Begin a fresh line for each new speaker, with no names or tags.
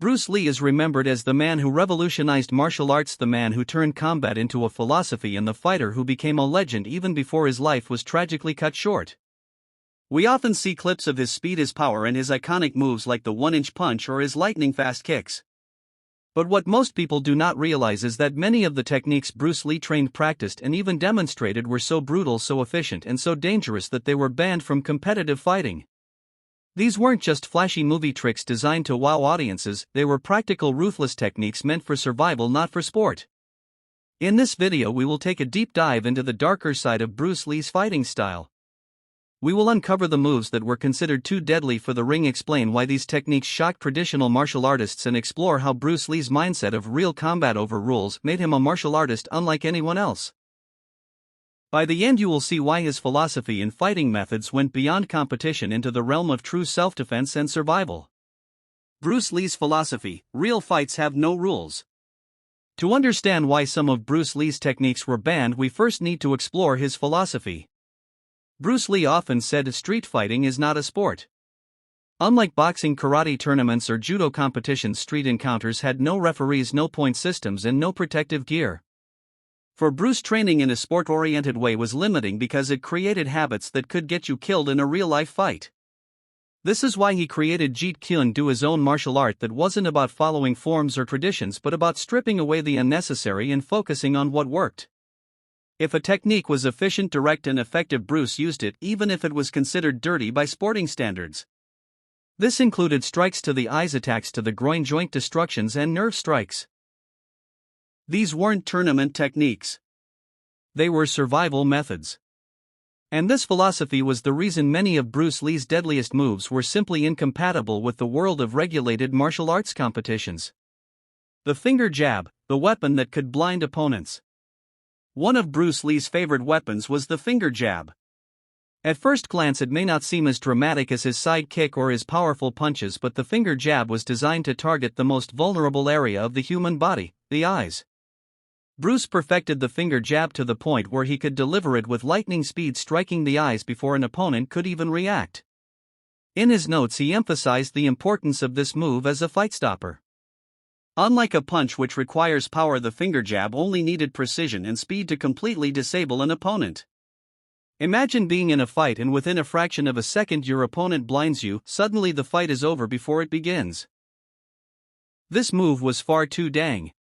Bruce Lee is remembered as the man who revolutionized martial arts, the man who turned combat into a philosophy, and the fighter who became a legend even before his life was tragically cut short. We often see clips of his speed, his power, and his iconic moves like the one-inch punch or his lightning-fast kicks. But what most people do not realize is that many of the techniques Bruce Lee trained, practiced, and even demonstrated were so brutal, so efficient, and so dangerous that they were banned from competitive fighting. These weren't just flashy movie tricks designed to wow audiences, they were practical, ruthless techniques meant for survival, not for sport. In this video we will take a deep dive into the darker side of Bruce Lee's fighting style. We will uncover the moves that were considered too deadly for the ring, explain why these techniques shocked traditional martial artists, and explore how Bruce Lee's mindset of real combat over rules made him a martial artist unlike anyone else. By the end you will see why his philosophy in fighting methods went beyond competition into the realm of true self-defense and survival. Bruce Lee's philosophy: real fights have no rules. To understand why some of Bruce Lee's techniques were banned, we first need to explore his philosophy. Bruce Lee often said street fighting is not a sport. Unlike boxing, karate tournaments, or judo competitions, street encounters had no referees, no point systems, and no protective gear. For Bruce, training in a sport-oriented way was limiting because it created habits that could get you killed in a real-life fight. This is why he created Jeet, Kune, his own martial art that wasn't about following forms or traditions but about stripping away the unnecessary and focusing on what worked. If a technique was efficient, direct, and effective, Bruce used it, even if it was considered dirty by sporting standards. This included strikes to the eyes, attacks to the groin, joint destructions, and nerve strikes. These weren't tournament techniques. They were survival methods. And this philosophy was the reason many of Bruce Lee's deadliest moves were simply incompatible with the world of regulated martial arts competitions. The finger jab, the weapon that could blind opponents. One of Bruce Lee's favorite weapons was the finger jab. At first glance it may not seem as dramatic as his side kick or his powerful punches, but the finger jab was designed to target the most vulnerable area of the human body, the eyes. Bruce perfected the finger jab to the point where he could deliver it with lightning speed, striking the eyes before an opponent could even react. In his notes he emphasized the importance of this move as a fight stopper. Unlike a punch which requires power, the finger jab only needed precision and speed to completely disable an opponent. Imagine being in a fight and within a fraction of a second your opponent blinds you, suddenly the fight is over before it begins. This move was far too dang.